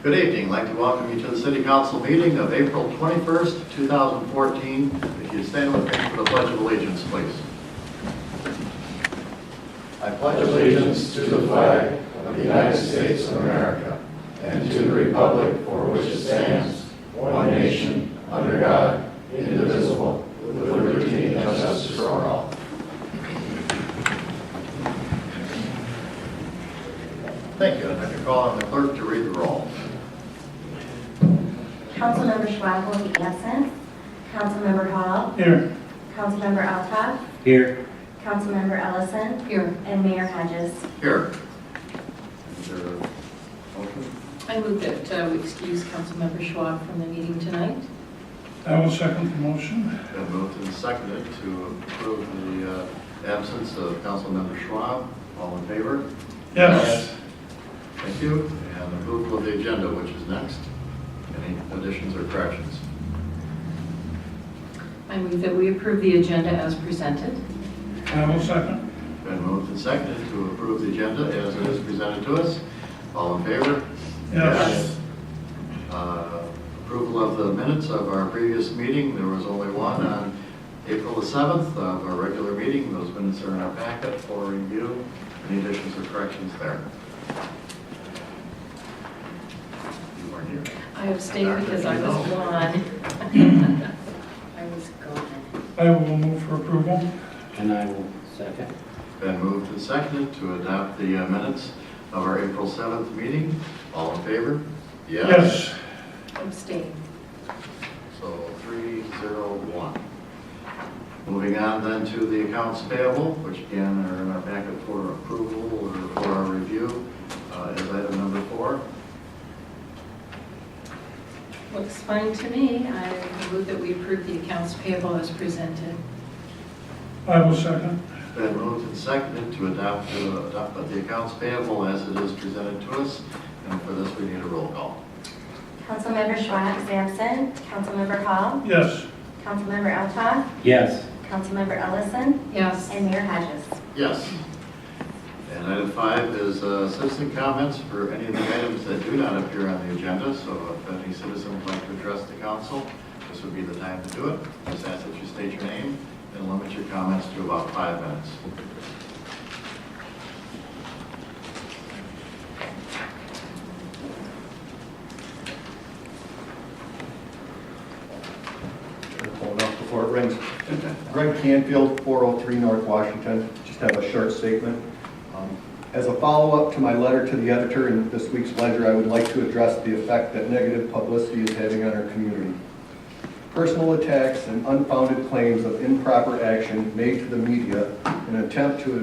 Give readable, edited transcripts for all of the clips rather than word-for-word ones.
Good evening. I'd like to welcome you to the City Council meeting of April 21st, 2014. If you stand with me for the Pledge of Allegiance, please. I pledge Allegiance to the flag of the United States of America and to the republic for which it stands, one nation, under God, indivisible, with liberty and justice for all. Thank you. I'd like to call on the clerk to read the roll. Councilmember Schwab will be absent. Councilmember Hall. Here. Councilmember Altough. Here. Councilmember Ellison. Here. And Mayor Hodges. Here. Is there a motion? I move that we excuse Councilmember Schwab from the meeting tonight. I will second the motion. Been moved and seconded to approve the absence of Councilmember Schwab. All in favor? Yes. Thank you. And approval of the agenda, which is next. Any additions or corrections? I move that we approve the agenda as presented. I will second. Been moved and seconded to approve the agenda as it is presented to us. All in favor? Yes. Approval of the minutes of our previous meeting. There was only one on April the 7th of our regular meeting. Those minutes are in our packet for review. Any additions or corrections there? You weren't here. I abstained because I was gone. I was gone. I will move for approval. And I will second. Been moved and seconded to adopt the minutes of our April 7th meeting. All in favor? Yes. Abstain. So 3-0-1. Moving on then to the accounts payable, which again are in our packet for approval or for our review as item number 4. Looks fine to me. I move that we approve the accounts payable as presented. I will second. Been moved and seconded to adopt the accounts payable as it is presented to us. And for this, we need a roll call. Councilmember Schwab is absent. Councilmember Hall. Yes. Councilmember Altough. Yes. Councilmember Ellison. Yes. And Mayor Hodges. Yes. And item 5 is citizen comments for any of the items that do not appear on the agenda. So if any citizen would like to address the council, this would be the time to do it. Just ask that you state your name and limit your comments to about 5 minutes. Hold up before it rings. Greg Canfield, 403 North Washington. Just have a short statement. As a follow-up to my letter to the editor in this week's Ledger, I would like to address the effect that negative publicity is having on our community. Personal attacks and unfounded claims of improper action made to the media in an attempt to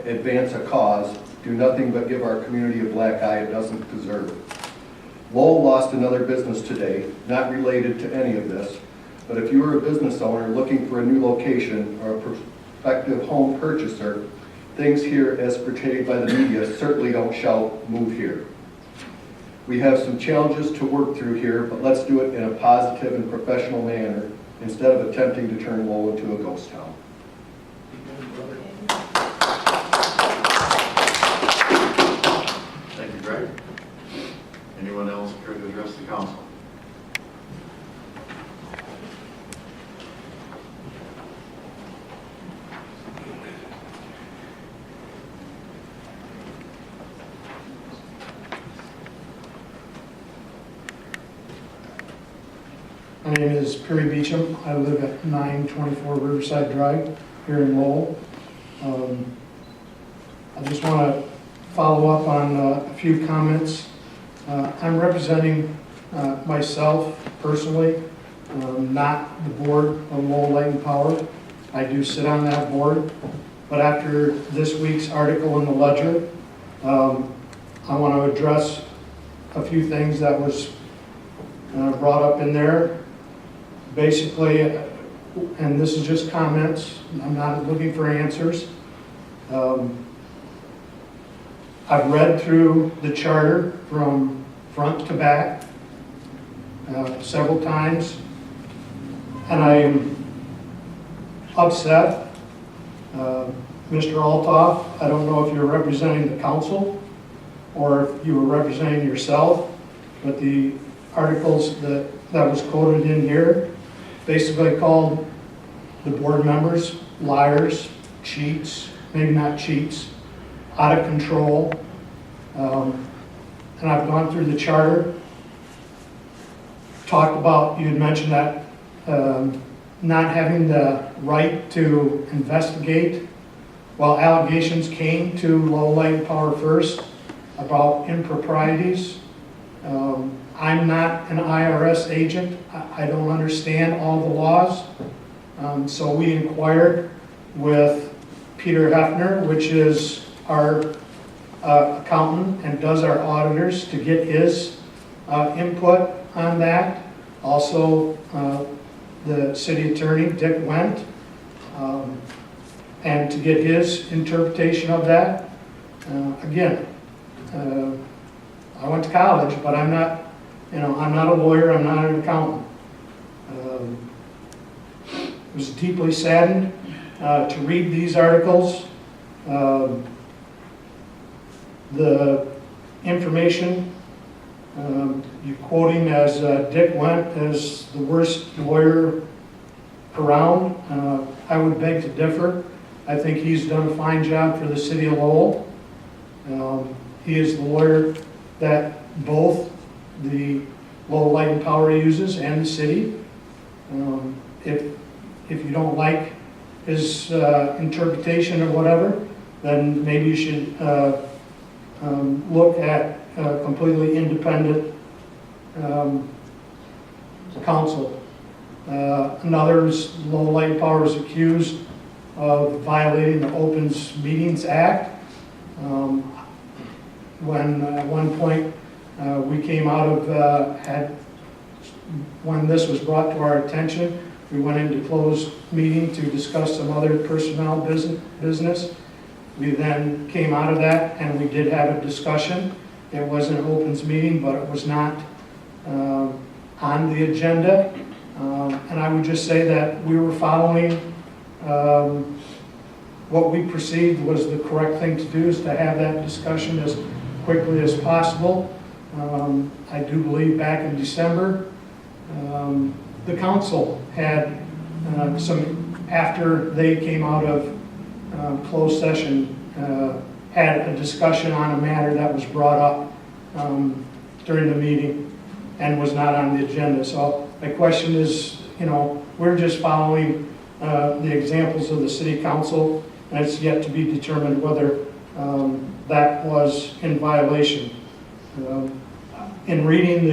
advance a cause do nothing but give our community a black eye it doesn't deserve. Lowell lost another business today, not related to any of this, but if you are a business owner looking for a new location or a prospective home purchaser, things here as portrayed by the media certainly don't shout, "Move here." We have some challenges to work through here, but let's do it in a positive and professional manner instead of attempting to turn Lowell into a ghost town. Thank you, Greg. Anyone else care to address the council? My name is Perry Beecham. I live at 924 Riverside Drive here in Lowell. I just want to follow up on a few comments. I'm representing myself personally, not the board of Lowell Light and Power. I do sit on that board, but after this week's article in the Ledger, I want to address a few things that was brought up in there. Basically, and this is just comments, I'm not looking for answers. I've read through the charter from front to back several times, and I am upset. Mr. Altough, I don't know if you're representing the council or if you were representing yourself, but the articles that was quoted in here basically called the board members liars, cheats, maybe not cheats, out of control. And I've gone through the charter, talked about, you had mentioned that not having the right to investigate. Well, allegations came to Lowell Light and Power first about improprieties. I'm not an IRS agent. I don't understand all the laws. So we inquired with Peter Hefner, which is our accountant and does our auditors, to get his input on that. Also, the city attorney, Dick Wendt, and to get his interpretation of that. Again, I went to college, but I'm not a lawyer, I'm not an accountant. I was deeply saddened to read these articles. The information, you quote him as Dick Wendt as the worst lawyer around. I would beg to differ. I think he's done a fine job for the city of Lowell. He is the lawyer that both the Lowell Light and Power uses and the city. If you don't like his interpretation or whatever, then maybe you should look at a completely independent counsel. Another is Lowell Light and Power is accused of violating the Open Meetings Act. When at one point we came out of, when this was brought to our attention, we went into closed meeting to discuss some other personnel business. We then came out of that and we did have a discussion. It was an opens meeting, but it was not on the agenda. And I would just say that we were following what we perceived was the correct thing to do, is to have that discussion as quickly as possible. I do believe back in December, the council had after they came out of closed session, had a discussion on a matter that was brought up during the meeting and was not on the agenda. So my question is, we're just following the examples of the city council, and it's yet to be determined whether that was in violation. In reading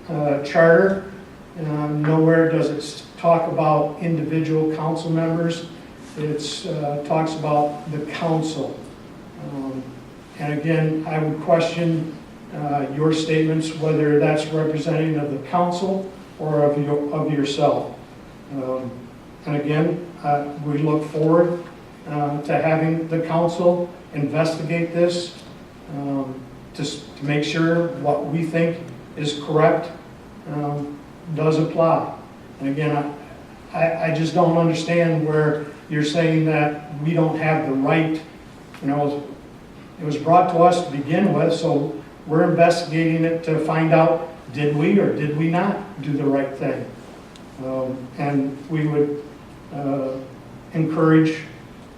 the charter, nowhere does it talk about individual council members. It talks about the council. And again, I would question your statements, whether that's representative of the council or of yourself. And again, we look forward to having the council investigate this to make sure what we think is correct does apply. And again, I just don't understand where you're saying that we don't have the right. It was brought to us to begin with, so we're investigating it to find out, did we or did we not do the right thing? And we would encourage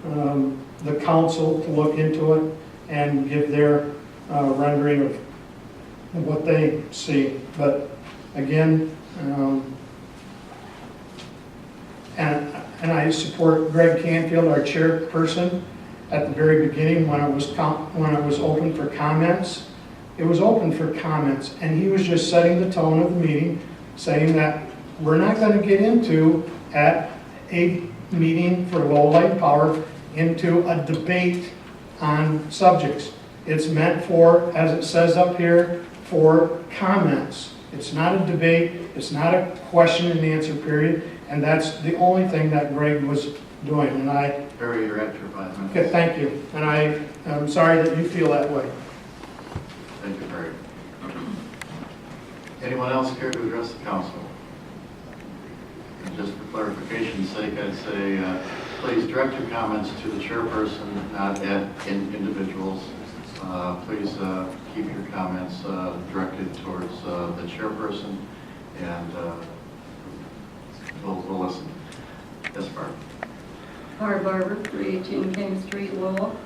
the council to look into it and give their rendering of what they see. But again, and I support Greg Canfield, our chairperson, at the very beginning when it was open for comments. It was open for comments, and he was just setting the tone of the meeting, saying that we're not going to get into, at a meeting for Lowell Light and Power, into a debate on subjects. It's meant for, as it says up here, for comments. It's not a debate, it's not a question and answer period, and that's the only thing that Greg was doing. And Barry, you're at your 5 minutes. okay, thank you. And I'm sorry that you feel that way. Thank you, Barry. Anyone else care to address the council? And just for clarification's sake, I'd say please direct your comments to the chairperson, not at individuals. Please keep your comments directed towards the chairperson, and we'll listen. Yes, Barb. Barb Barber, 318 King Street, Lowell.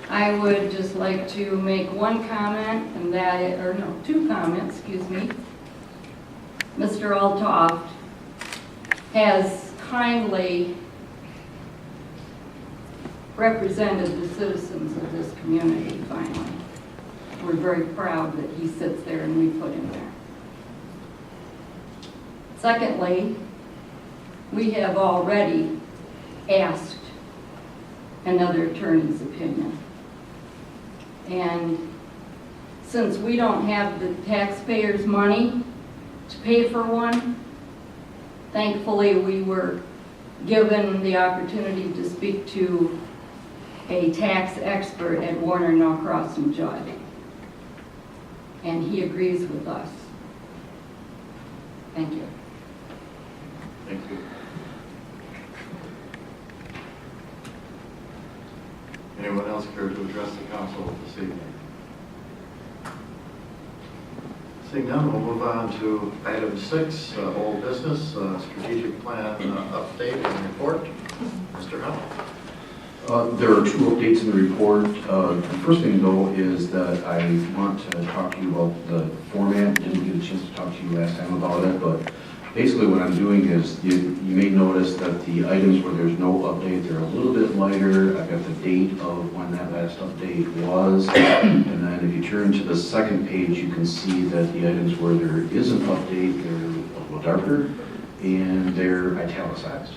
I would just like to make one comment, and that, or no, two comments, excuse me. Mr. Altoft has kindly represented the citizens of this community, finally. We're very proud that he sits there and we put him there. Secondly, we have already asked another attorney's opinion. And since we don't have the taxpayers' money to pay for one, thankfully we were given the opportunity to speak to a tax expert at Warner, Norcross and Judd. And he agrees with us. Thank you. Thank you. Anyone else care to address the council this evening? Seeing none, we'll move on to item 6, old business, strategic plan update and report. Mr. Hunt. There are 2 updates in the report. The first thing, though, is that I want to talk to you about the format. Didn't get a chance to talk to you last time about it, but basically what I'm doing is you may notice that the items where there's no update, they're a little bit lighter. I've got the date of when that last update was, and then if you turn to the second page, you can see that the items where there is an update, they're a little darker, and they're italicized.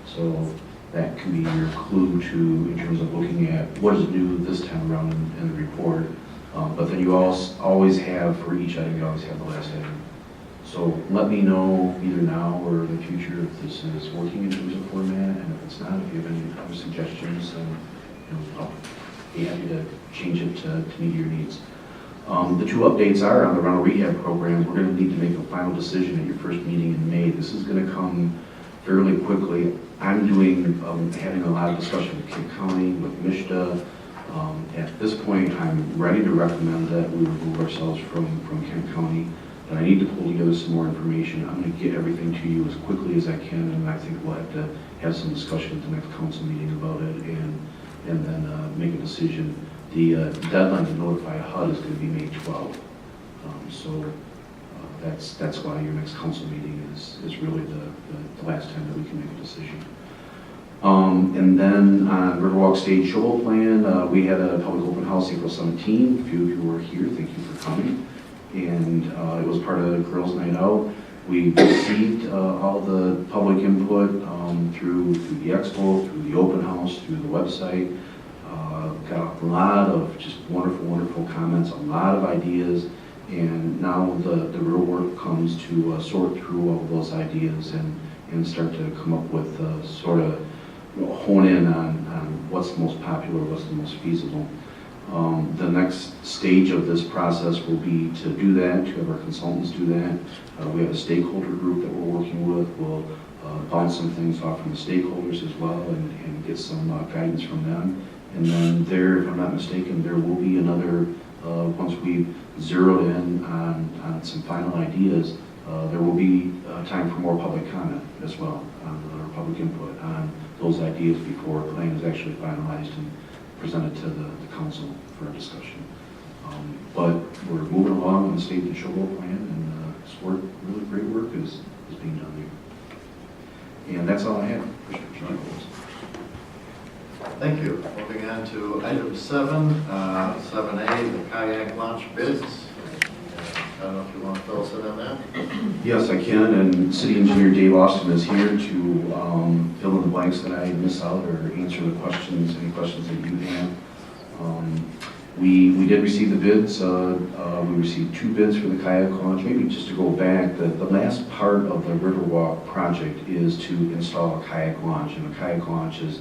So that can be your clue to, in terms of looking at what is new this time around in the report. But then you always have, for each item, you always have the last item. So let me know either now or in the future if this is working in terms of format, and if it's not, if you have any other suggestions, then I'll be happy to change it to meet your needs. The 2 updates are on the rental rehab program. We're going to need to make a final decision at your first meeting in May. This is going to come fairly quickly. I'm having a lot of discussion with Kayak County, with MISHDA. At this point, I'm ready to recommend that we remove ourselves from Kayak County, but I need to pull together some more information. I'm going to get everything to you as quickly as I can, and I think we'll have to have some discussion at the next council meeting about it, and then make a decision. The deadline to notify HUD is going to be May 12th. That's why your next council meeting is really the last time that we can make a decision. And then on Riverwalk Stage Shovel Plan, we had a public open house April 17th. A few of you were here. Thank you for coming. And it was part of the Girls' Night Out. We received all the public input through the expo, through the open house, through the website. Got a lot of just wonderful, wonderful comments, a lot of ideas. And now the real work comes to sort through all of those ideas and start to come up with sort of hone in on what's the most popular, what's the most feasible. The next stage of this process will be to do that, to have our consultants do that. We have a stakeholder group that we're working with. We'll bounce some things off from the stakeholders as well and get some guidance from them. And then there, if I'm not mistaken, there will be another, once we've zeroed in on some final ideas, there will be time for more public comment as well, or public input on those ideas before a plan is actually finalized and presented to the council for a discussion. But we're moving along on the stage and shovel plan, and this work, really great work is being done there. And that's all I have. Thank you. Moving on to item 7, 7A, the kayak launch bids. I don't know if you want to fill us in on that. Yes, I can, and City Engineer Dave Austin is here to fill in the blanks that I miss out or answer the questions, any questions that you have. We did receive the bids. We received 2 bids for the kayak launch. Maybe just to go back, the last part of the Riverwalk project is to install a kayak launch, and a kayak launch is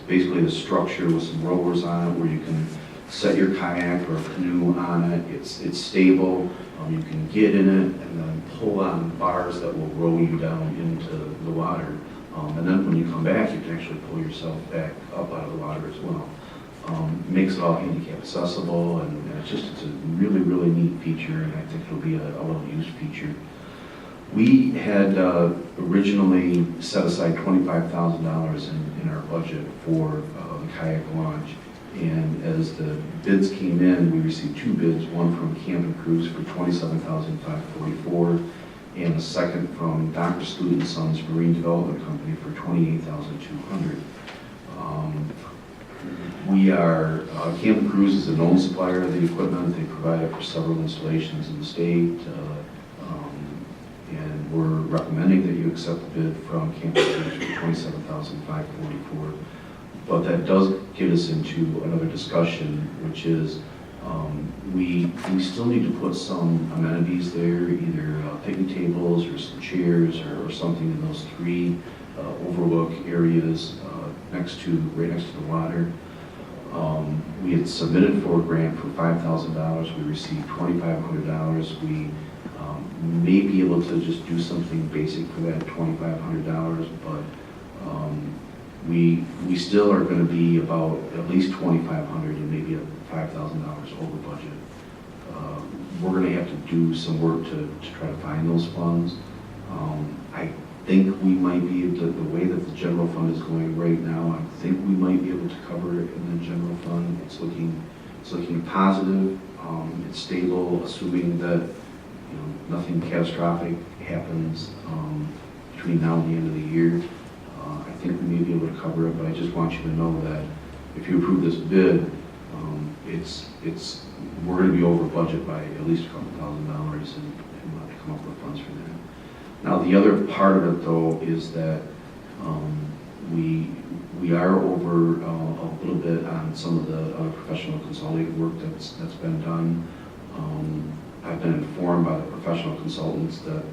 basically the structure with some rowers on it where you can set your kayak or canoe on it. It's stable. You can get in it and then pull on bars that will row you down into the water. And then when you come back, you can actually pull yourself back up out of the water as well. Makes it all handicap accessible, and it's a really, really neat feature, and I think it'll be a well-used feature. We had originally set aside $25,000 in our budget for the kayak launch, and as the bids came in, we received 2 bids, one from Camp and Cruise for $27,544, and a second from Dr. Student Sons Marine Development Company for $28,200. Camp and Cruise is a known supplier of the equipment. They provide it for several installations in the state, and we're recommending that you accept the bid from Camp and Cruise for $27,544. But that does get us into another discussion, which is we still need to put some amenities there, either picnic tables or some chairs or something in those 3 overlook areas right next to the water. We had submitted for a grant for $5,000. We received $2,500. We may be able to just do something basic for that $2,500, but we still are going to be about at least $2,500 and maybe $5,000 over budget. We're going to have to do some work to try to find those funds. I think we might be able to, the way that the general fund is going right now, I think we might be able to cover it in the general fund. It's looking positive. It's stable, assuming that nothing catastrophic happens between now and the end of the year. I think we may be able to cover it, but I just want you to know that if you approve this bid, we're going to be over budget by at least a couple $1,000, and we'll have to come up with funds for that. Now, the other part of it, though, is that we are over a little bit on some of the other professional consulting work that's been done. I've been informed by the professional consultants that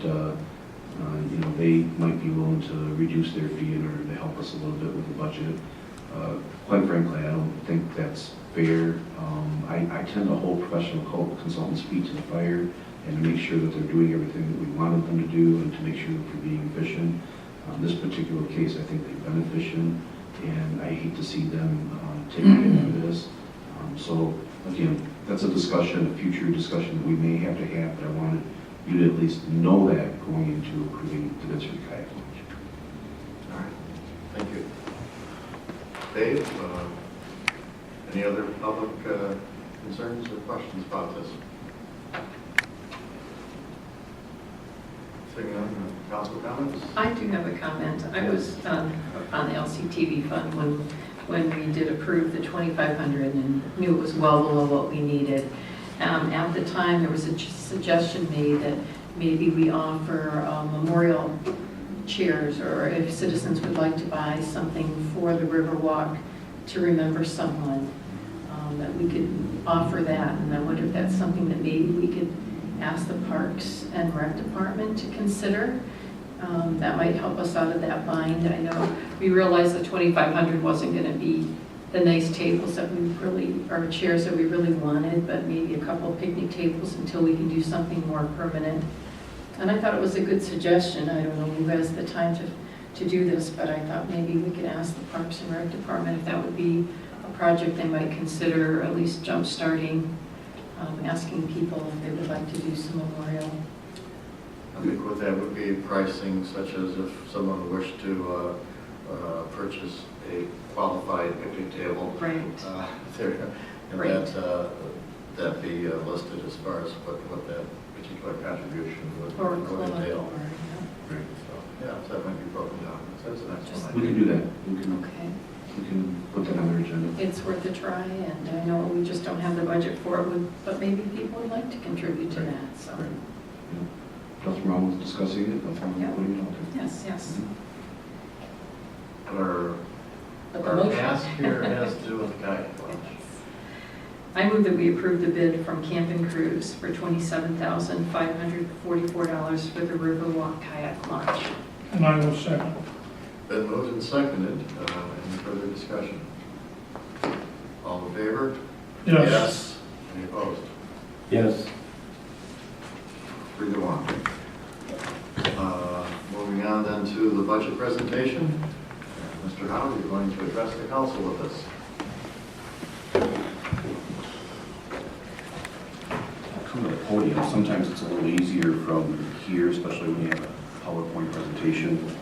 they might be willing to reduce their fee in order to help us a little bit with the budget. Quite frankly, I don't think that's fair. I tend to hold professional consultants' feet to the fire and to make sure that they're doing everything that we wanted them to do and to make sure that they're being efficient. In this particular case, I think they've been efficient, and I hate to see them taking it for this. So again, that's a discussion, a future discussion that we may have to have, but I wanted you to at least know that going into approving the bids for the kayak launch. All right, thank you. Dave, any other public concerns or questions about this? Seeing none, council comments? I do have a comment. I was on the LCTV fund when we did approve the $2,500 and knew it was well below what we needed. At the time, there was a suggestion made that maybe we offer memorial chairs, or if citizens would like to buy something for the Riverwalk to remember someone, that we could offer that. And I wonder if that's something that maybe we could ask the Parks and Rec Department to consider. That might help us out of that bind. I know we realized the $2,500 wasn't going to be the nice tables that we really, or chairs that we really wanted, but maybe a couple of picnic tables until we can do something more permanent. And I thought it was a good suggestion. I don't know who has the time to do this, but I thought maybe we could ask the Parks and Rec Department if that would be a project they might consider, at least jump-starting, asking people if they would like to do some memorial. I think what that would be pricing, such as if someone wished to purchase a qualified picnic table. Right. And Right. that be listed as far as what that particular contribution would Or entail. Right. So, yeah, so that might be broken down. That's an excellent We idea. can do that. Okay. We can put that on our agenda. It's worth a try, and I know we just don't have the budget for it, but maybe people would like to contribute to Right. that, so. Right. Yeah. Nothing wrong with discussing it, nothing wrong Yeah. with putting it out there. Yes, yes. But But the our motion- ask here has to do with the kayak launch. I move that we approve the bid from Camp and Cruise for $27,544 for the Riverwalk kayak launch. And I will second. Been moved and seconded. Any further discussion? All in favor? Yes. Any opposed? Yes. 3-1. Moving on then to the budget presentation. Mr. Howe, you're going to address the council with this. come to the podium. Sometimes it's a little easier from here, especially when you have a PowerPoint presentation.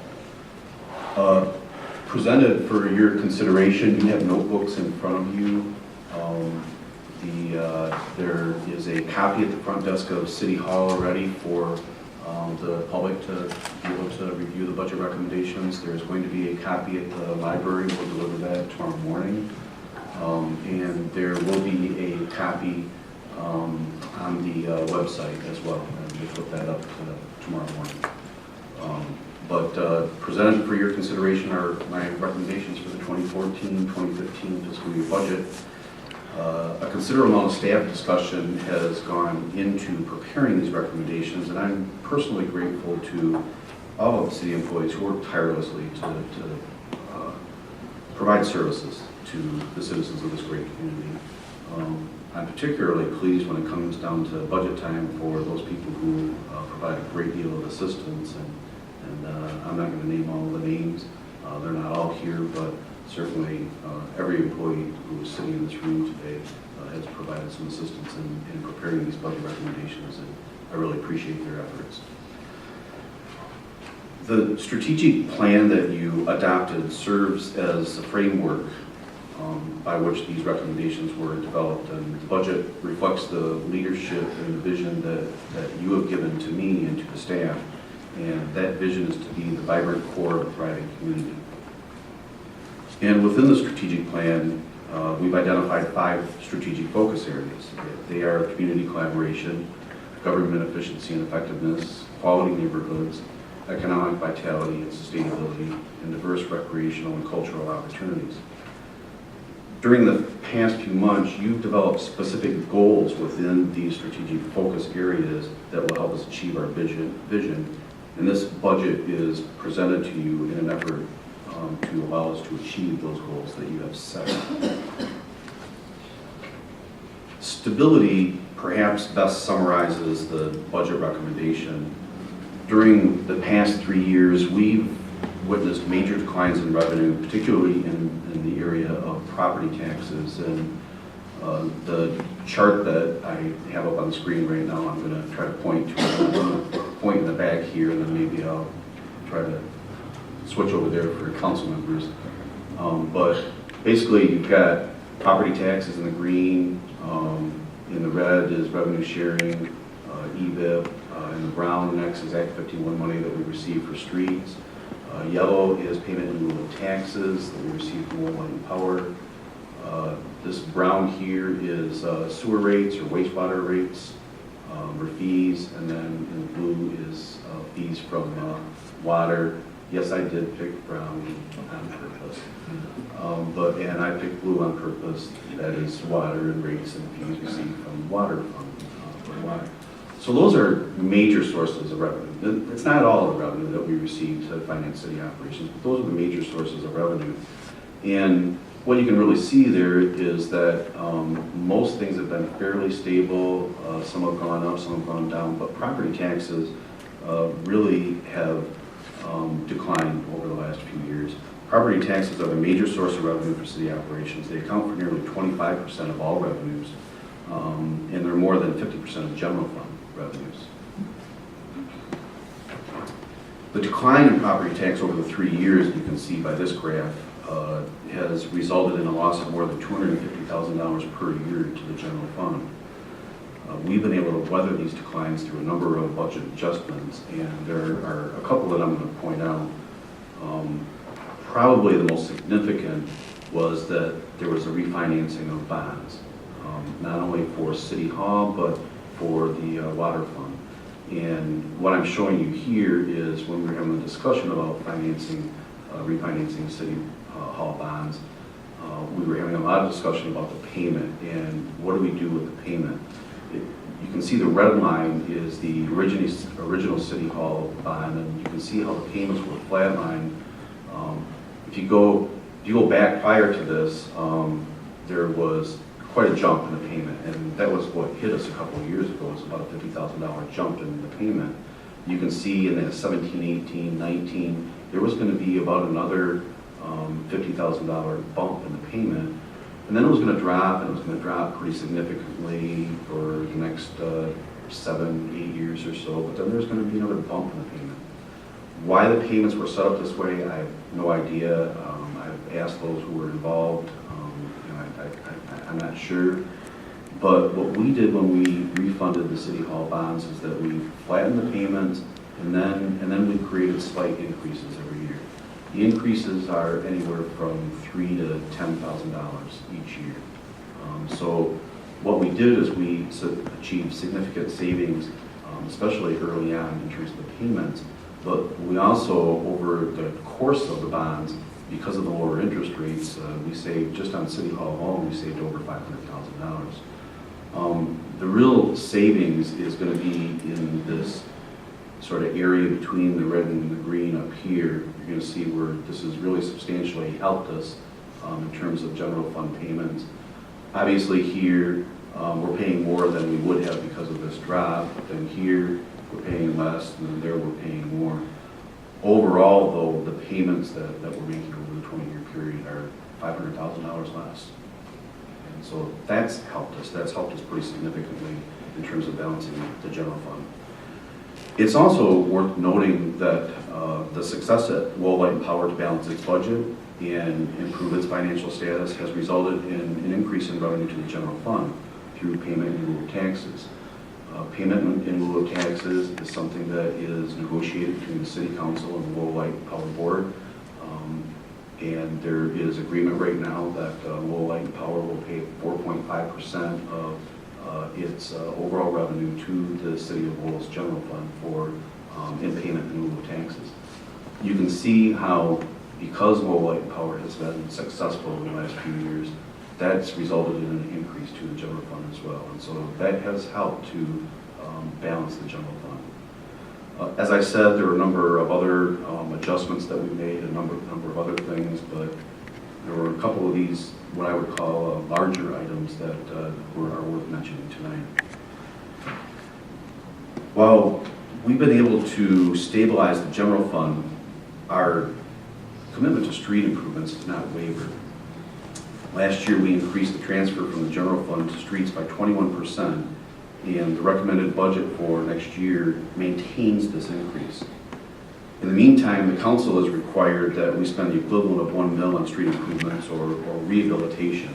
Presented for your consideration, you have notebooks in front of you. There is a copy at the front desk of City Hall already for the public to be able to review the budget recommendations. There's going to be a copy at the library. We'll deliver that tomorrow morning. And there will be a copy on the website as well. And we'll put that up tomorrow morning. But presented for your consideration are my recommendations for the 2014-2015 fiscal year budget. A considerable amount of staff discussion has gone into preparing these recommendations, and I'm personally grateful to all of the city employees who work tirelessly to provide services to the citizens of this great community. I'm particularly pleased when it comes down to budget time for those people who provide a great deal of assistance, and I'm not going to name all the names. They're not all here, but certainly every employee who is sitting in this room today has provided some assistance in preparing these budget recommendations, and I really appreciate their efforts. The strategic plan that you adopted serves as a framework by which these recommendations were developed, and the budget reflects the leadership and the vision that you have given to me and to the staff, and that vision is to be the vibrant core of a thriving community. And within the strategic plan, we've identified 5 strategic focus areas. They are community collaboration, government efficiency and effectiveness, quality neighborhoods, economic vitality and sustainability, and diverse recreational and cultural opportunities. During the past few months, you've developed specific goals within these strategic focus areas that will help us achieve our vision. And this budget is presented to you in an effort to allow us to achieve those goals that you have set. Stability perhaps best summarizes the budget recommendation. During the past 3 years, we've witnessed major declines in revenue, particularly in the area of property taxes. And the chart that I have up on the screen right now, I'm going to try to point to. I'm going to point in the back here, and then maybe I'll try to switch over there for council members. But basically, you've got property taxes in the green. In the red is revenue sharing, EBIP. In the brown, next is Act 51 money that we receive for streets. Yellow is payment in lieu of taxes that we receive from Lowell Light and Power. This brown here is sewer rates or wastewater rates or fees, and then in the blue is fees from water. Yes, I did pick brown on purpose, and I picked blue on purpose. That is water and rates and fees received from water from water. So those are major sources of revenue. It's not all the revenue that we receive to finance city operations, but those are the major sources of revenue. And what you can really see there is that most things have been fairly stable. Some have gone up, some have gone down, but property taxes really have declined over the last few years. Property taxes are the major source of revenue for city operations. They account for nearly 25% of all revenues, and they're more than 50% of general fund revenues. The decline in property tax over the 3 years, you can see by this graph, has resulted in a loss of more than $250,000 per year to the general fund. We've been able to weather these declines through a number of budget adjustments, and there are a couple that I'm going to point out. Probably the most significant was that there was a refinancing of bonds, not only for City Hall, but for the water fund. And what I'm showing you here is when we were having a discussion about refinancing City Hall bonds, we were having a lot of discussion about the payment and what do we do with the payment. You can see the red line is the original City Hall bond, and you can see how the payments were flatlined. If you go back prior to this, there was quite a jump in the payment, and that was what hit us a couple of years ago. It was about a $50,000 jump in the payment. You can see in that 17, 18, 19, there was going to be about another $50,000 bump in the payment. And then it was going to drop, and it was going to drop pretty significantly for the next 7, 8 years or so, but then there's going to be another bump in the payment. Why the payments were set up this way, I have no idea. I've asked those who were involved. I'm not sure. But what we did when we refunded the city hall bonds is that we flattened the payments, and then we created slight increases every year. The increases are anywhere from $3,000 to $10,000 each year. So what we did is we achieved significant savings, especially early on in terms of the payments. But we also, over the course of the bonds, because of the lower interest rates, we saved, just on City Hall alone, we saved over $500,000. The real savings is going to be in this sort of area between the red and the green up here. You're going to see where this has really substantially helped us in terms of general fund payments. Obviously here, we're paying more than we would have because of this drop. Then here, we're paying less, and then there we're paying more. Overall, though, the payments that we're making over the 20-year period are $500,000 less. And so that's helped us. That's helped us pretty significantly in terms of balancing the general fund. It's also worth noting that the success at Lowell Light and Power to balance its budget and improve its financial status has resulted in an increase in revenue to the general fund through payment in lieu of taxes. Payment in lieu of taxes is something that is negotiated between the City Council and the Lowell Light and Power Board. And there is agreement right now that Lowell Light and Power will pay 4.5% of its overall revenue to the City of Lowell's general fund for in payment in lieu of taxes. You can see how, because Lowell Light and Power has been successful in the last few years, that's resulted in an increase to the general fund as well. And so that has helped to balance the general fund. As I said, there were a number of other adjustments that we made, a number of other things, but there were a couple of these, what I would call larger items that are worth mentioning tonight. While we've been able to stabilize the general fund, our commitment to street improvements has not wavered. Last year, we increased the transfer from the general fund to streets by 21%, and the recommended budget for next year maintains this increase. In the meantime, the council has required that we spend the equivalent of $1 million on street improvements or rehabilitation.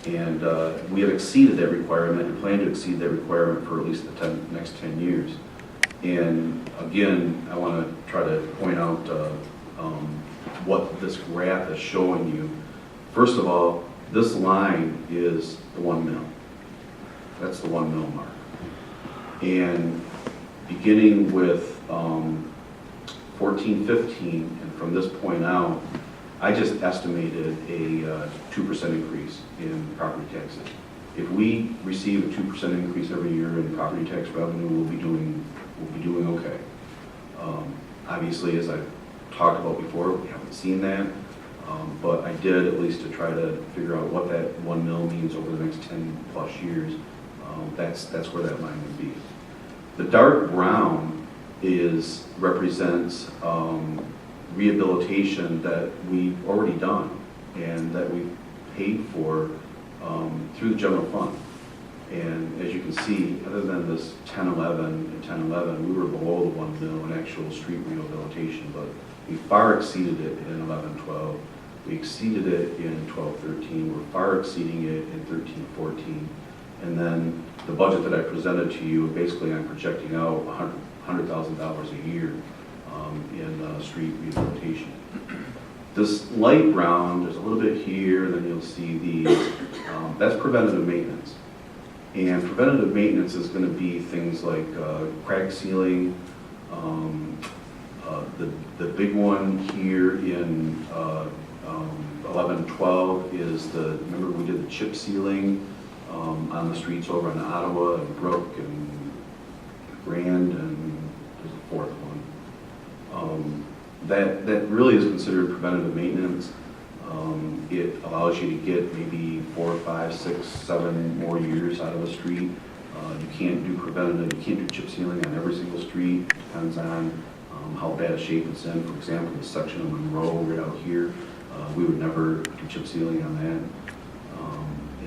And we have exceeded that requirement and plan to exceed that requirement for at least the next 10 years. And again, I want to try to point out what this graph is showing you. First of all, this line is the $1 million. That's the $1 million mark. And beginning with 14, 15, and from this point out, I just estimated a 2% increase in property taxes. If we receive a 2% increase every year in property tax revenue, we'll be doing okay. Obviously, as I've talked about before, we haven't seen that, but I did at least to try to figure out what that $1 million means over the next 10 plus years. That's where that line would be. The dark brown represents rehabilitation that we've already done and that we've paid for through the general fund. And as you can see, other than this 10-11 and 10-11, we were below the $1 million in actual street rehabilitation, but we far exceeded it in 11-12. We exceeded it in 12-13. We're far exceeding it in 13-14. And then the budget that I presented to you, basically I'm projecting out $100,000 a year in street rehabilitation. This light brown, there's a little bit here, and then you'll see these. That's preventative maintenance. And preventative maintenance is going to be things like crack sealing. The big one here in 11-12 is remember we did the chip sealing on the streets over in Ottawa and Brook and Grand, and there's a fourth one. That really is considered preventative maintenance. It allows you to get maybe 4, 5, 6, 7 more years out of a street. You can't do preventative, you can't do chip sealing on every single street. It depends on how bad a shape it's in. For example, the section of Monroe right out here, we would never do chip sealing on that.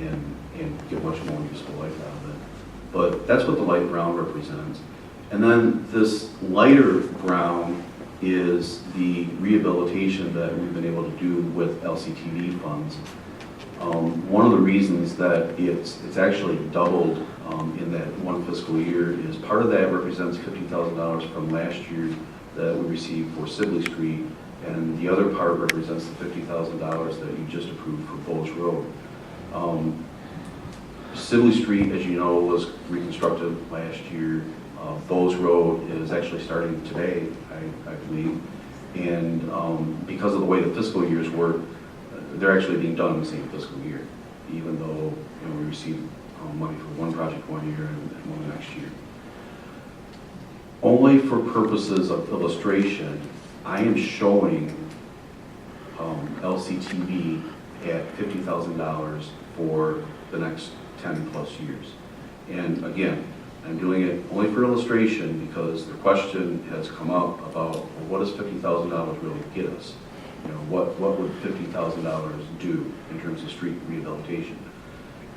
and get much more useful life out of it. But that's what the light brown represents. And then this lighter brown is the rehabilitation that we've been able to do with LCTV funds. One of the reasons that it's actually doubled in that one fiscal year is part of that represents $50,000 from last year that we received for Sibley Street, and the other part represents the $50,000 that you just approved for Bowles Road. Sibley Street, as you know, was reconstructed last year. Bowles Road is actually starting today, I believe. And because of the way the fiscal years work, they're actually being done in the same fiscal year, even though we received money for one project one year and one next year. Only for purposes of illustration, I am showing LCTV at $50,000 for the next 10 plus years. And again, I'm doing it only for illustration because the question has come up about, well, what does $50,000 really get us? What would $50,000 do in terms of street rehabilitation?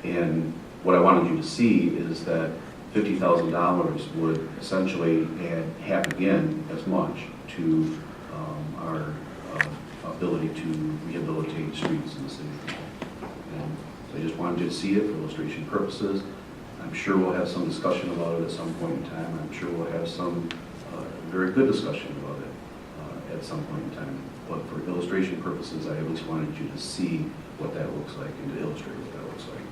And what I wanted you to see is that $50,000 would essentially add half again as much to our ability to rehabilitate streets in the city. And so I just wanted you to see it for illustration purposes. I'm sure we'll have some discussion about it at some point in time. I'm sure we'll have some very good discussion about it at some point in time. But for illustration purposes, I at least wanted you to see what that looks like and to illustrate what that looks like.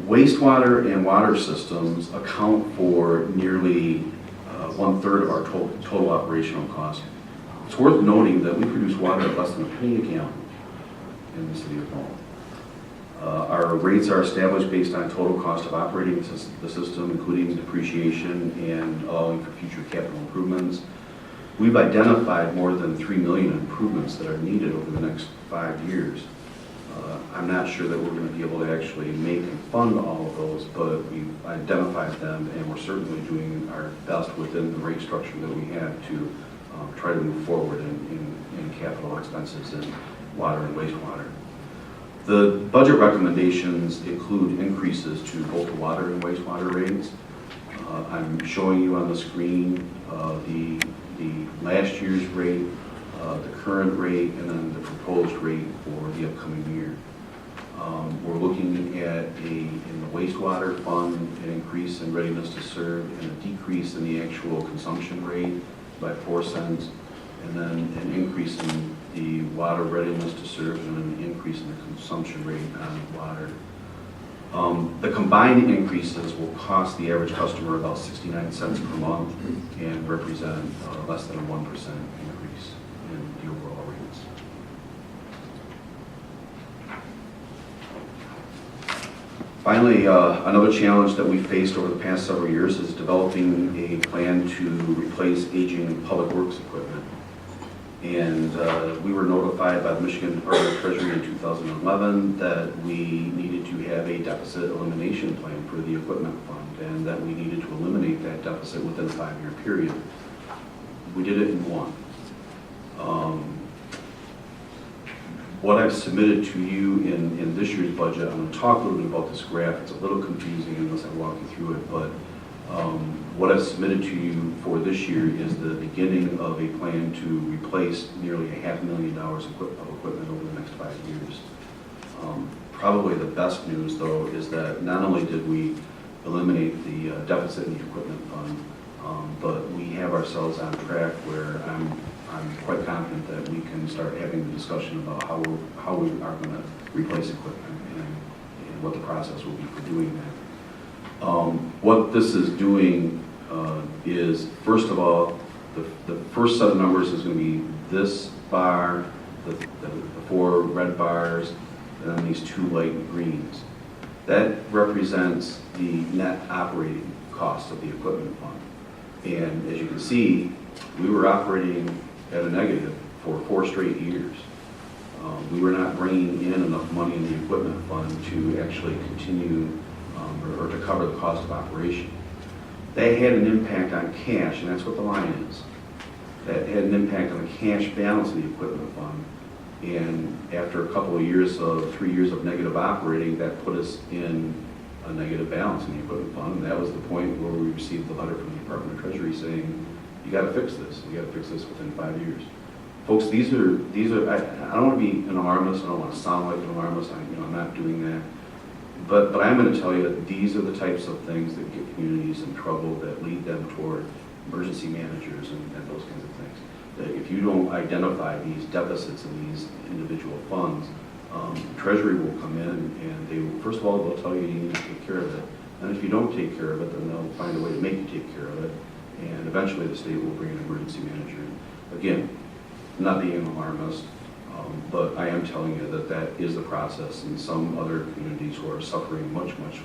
Wastewater and water systems account for nearly 1/3 of our total operational cost. It's worth noting that we produce water at less than a penny a gallon in the city of Lowell. Our rates are established based on total cost of operating the system, including depreciation and allowing for future capital improvements. We've identified more than 3 million improvements that are needed over the next 5 years. I'm not sure that we're going to be able to actually make and fund all of those, but we've identified them, and we're certainly doing our best within the rate structure that we have to try to move forward in capital expenses in water and wastewater. The budget recommendations include increases to both the water and wastewater rates. I'm showing you on the screen the last year's rate, the current rate, and then the proposed rate for the upcoming year. We're looking at in the wastewater fund, an increase in readiness to serve and a decrease in the actual consumption rate by 4 cents, and then an increase in the water readiness to serve and an increase in the consumption rate on water. The combined increases will cost the average customer about 69 cents per month and represent less than a 1% increase in the overall rates. Finally, another challenge that we faced over the past several years is developing a plan to replace aging public works equipment. And we were notified by the Michigan Department of Treasury in 2011 that we needed to have a deficit elimination plan for the equipment fund, and that we needed to eliminate that deficit within a 5-year period. We did it in one. What I've submitted to you in this year's budget, I'm going to talk a little bit about this graph. It's a little confusing unless I walk you through it, but what I've submitted to you for this year is the beginning of a plan to replace nearly $500,000 of equipment over the next 5 years. Probably the best news, though, is that not only did we eliminate the deficit in the equipment fund, but we have ourselves on track where I'm quite confident that we can start having the discussion about how we are going to replace equipment and what the process will be for doing that. What this is doing is, first of all, the first set of numbers is going to be this bar, the 4 red bars, and then these 2 light greens. That represents the net operating cost of the equipment fund. And as you can see, we were operating at a negative for 4 straight years. We were not bringing in enough money in the equipment fund to actually continue or to cover the cost of operation. That had an impact on cash, and that's what the line is. That had an impact on the cash balance of the equipment fund, And after a couple of years 3 years of negative operating, that put us in a negative balance in the equipment fund. And that was the point where we received the letter from the Department of Treasury saying, you got to fix this. You got to fix this within 5 years. Folks, these are. I don't want to be an alarmist. I don't want to sound like an alarmist. I'm not doing that. But I'm going to tell you that these are the types of things that get communities in trouble, that lead them toward emergency managers and those kinds of things. That if you don't identify these deficits in these individual funds, Treasury will come in and they will, first of all, they'll tell you you need to take care of it. And if you don't take care of it, then they'll find a way to make you take care of it. And eventually the state will bring an emergency manager in. Again, I'm not being an alarmist, but I am telling you that that is the process, and some other communities who are suffering much, much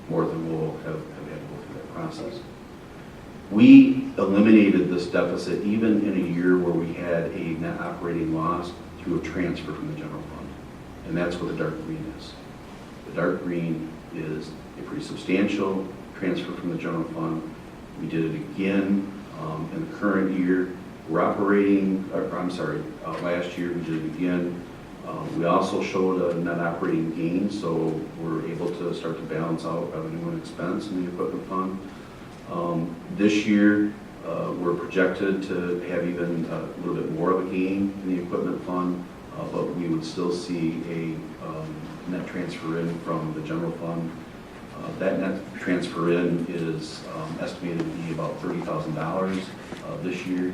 more than Lowell have had to go through that process. We eliminated this deficit even in a year where we had a net operating loss through a transfer from the general fund. And that's what the dark green is. The dark green is a pretty substantial transfer from the general fund. We did it again in the current year. We're operating, last year we did it again. We also showed a net operating gain, so we're able to start to balance out revenue and expense in the equipment fund. This year, we're projected to have even a little bit more of a gain in the equipment fund, but we would still see a net transfer in from the general fund. That net transfer in is estimated to be about $30,000 this year.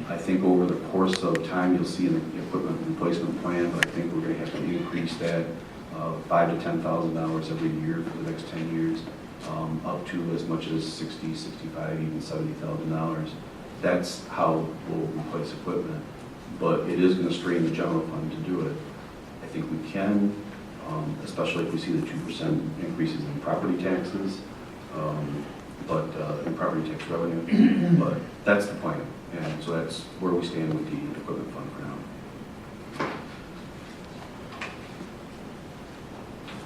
I think over the course of time, you'll see in the equipment replacement plan, but I think we're going to have to increase that $5,000 to $10,000 every year for the next 10 years, up to as much as $60,000, $65,000, even $70,000. That's how we'll replace equipment, but it is going to strain the general fund to do it. I think we can, especially if we see the 2% increases in property taxes, in property tax revenue, but that's the plan. And so that's where we stand with the equipment fund for now.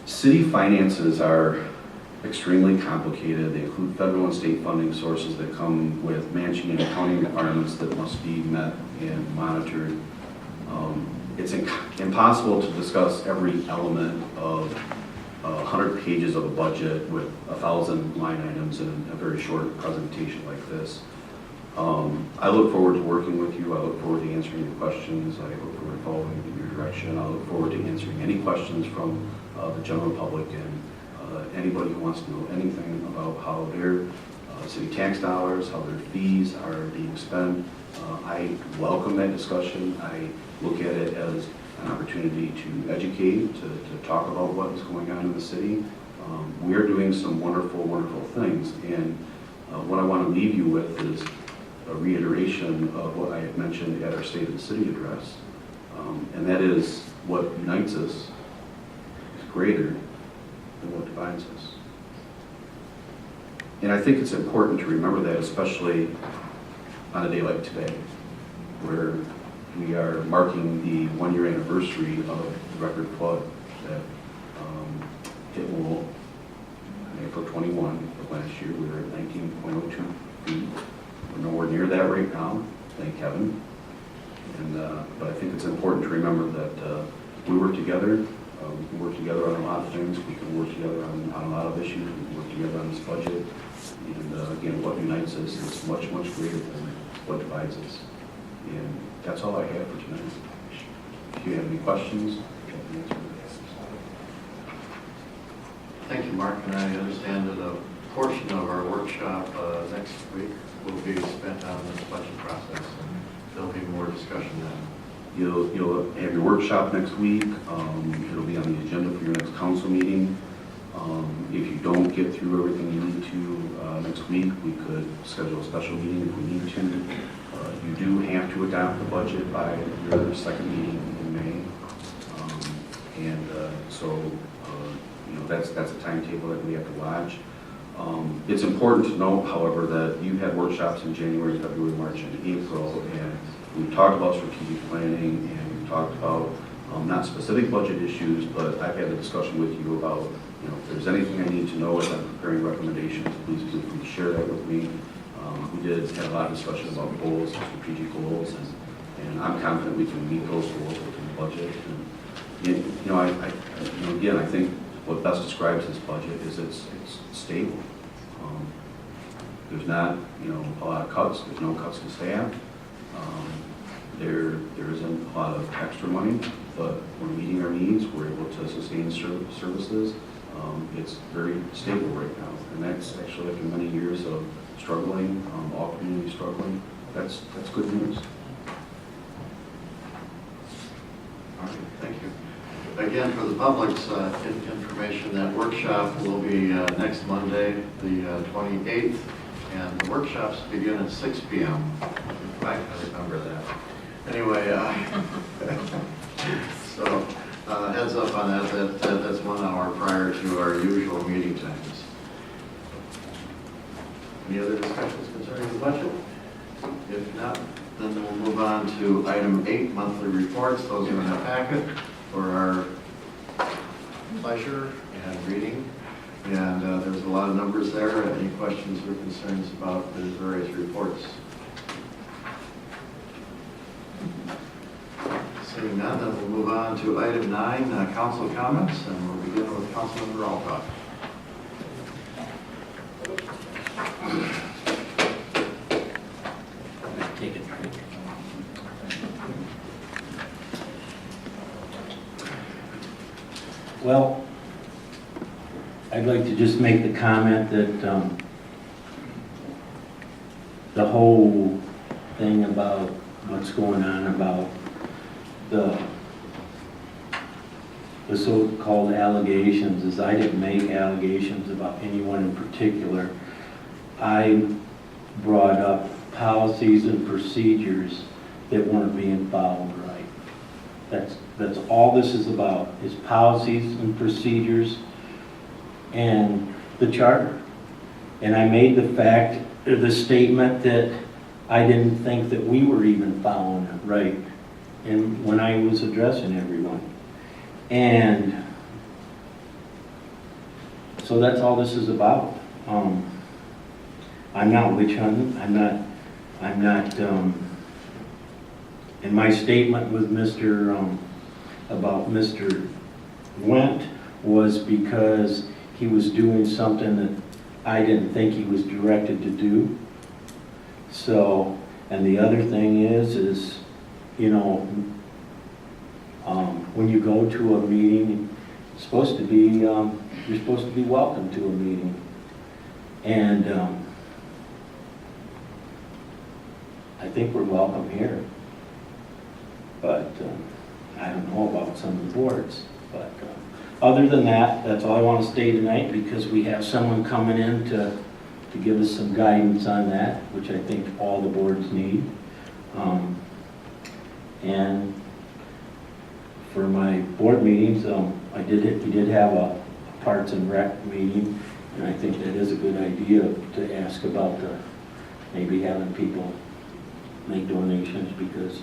City finances are extremely complicated. They include federal and state funding sources that come with managing and accounting requirements that must be met and monitored. It's impossible to discuss every element of 100 pages of a budget with 1,000 line items in a very short presentation like this. I look forward to working with you. I look forward to answering your questions. I look forward to following in your direction. I look forward to answering any questions from the general public and anybody who wants to know anything about how their city tax dollars, how their fees are being spent. I welcome that discussion. I look at it as an opportunity to educate, to talk about what is going on in the city. We are doing some wonderful, wonderful things, and what I want to leave you with is a reiteration of what I had mentioned at our State of the City address, and that is what unites us is greater than what divides us. And I think it's important to remember that, especially on a day like today, where we are marking the 1-year anniversary of the record flood that hit Lowell on April 21 of last year. We were at 19.02 feet. We're nowhere near that right now, thank heaven. And but I think it's important to remember that we work together. We can work together on a lot of things. We can work together on a lot of issues. We can work together on this budget. And again, what unites us is much, much greater than what divides us. And that's all I have for tonight. If you have any questions, I can answer them. Thank you, Mark, and I understand that a portion of our workshop next week will be spent on this budget process, and there'll be more discussion then. You'll have your workshop next week. It'll be on the agenda for your next council meeting. If you don't get through everything you need to next week, we could schedule a special meeting if we need to. You do have to adopt the budget by your second meeting in May. That's a timetable that we have to watch. It's important to note, however, that you had workshops in January, February, March, and April, and we've talked about strategic planning, and we've talked about not specific budget issues, but I've had a discussion with you about, if there's anything I need to know as I'm preparing recommendations, please feel free to share that with me. We did have a lot of discussion about goals, strategic goals, and I'm confident we can meet those goals within the budget. And, again, I think what best describes this budget is it's stable. There's not, a lot of cuts. There's no cuts to staff. There isn't a lot of extra money, but we're meeting our needs. We're able to sustain services. It's very stable right now, and that's actually after many years of struggling, all communities struggling. That's good news. All right, thank you. Again, for the public's information, that workshop will be next Monday, the 28th, and the workshops begin at 6 p.m. If I can remember that. Anyway, so heads up on that, that's 1 hour prior to our usual meeting times. Any other discussions concerning the budget? If not, then we'll move on to item 8, monthly reports. Those are in the packet for our pleasure and reading. And there's a lot of numbers there. Any questions or concerns about the various reports? Seeing none, then we'll move on to item 9, council comments, and we'll begin with Councilmember Alcott. Take a drink. Well, I'd like to just make the comment that the whole thing about what's going on about the so-called allegations is I didn't make allegations about anyone in particular. I brought up policies and procedures that weren't being followed right. That's all this is about, is policies and procedures and the charter. And I made the statement that I didn't think that we were even following it right, and when I was addressing everyone. And so that's all this is about. I'm not witch hunting. I'm not, and my statement with about Mr. Wendt was because he was doing something that I didn't think he was directed to do. So, and the other thing is, when you go to a meeting, it's supposed to be, you're supposed to be welcome to a meeting. And I think we're welcome here. But I don't know about some of the boards. But other than that, that's all I want to say tonight, because we have someone coming in to give us some guidance on that, which I think all the boards need. And for my board meetings, we did have a Parks and Rec meeting, and I think that is a good idea to ask about maybe having people make donations, because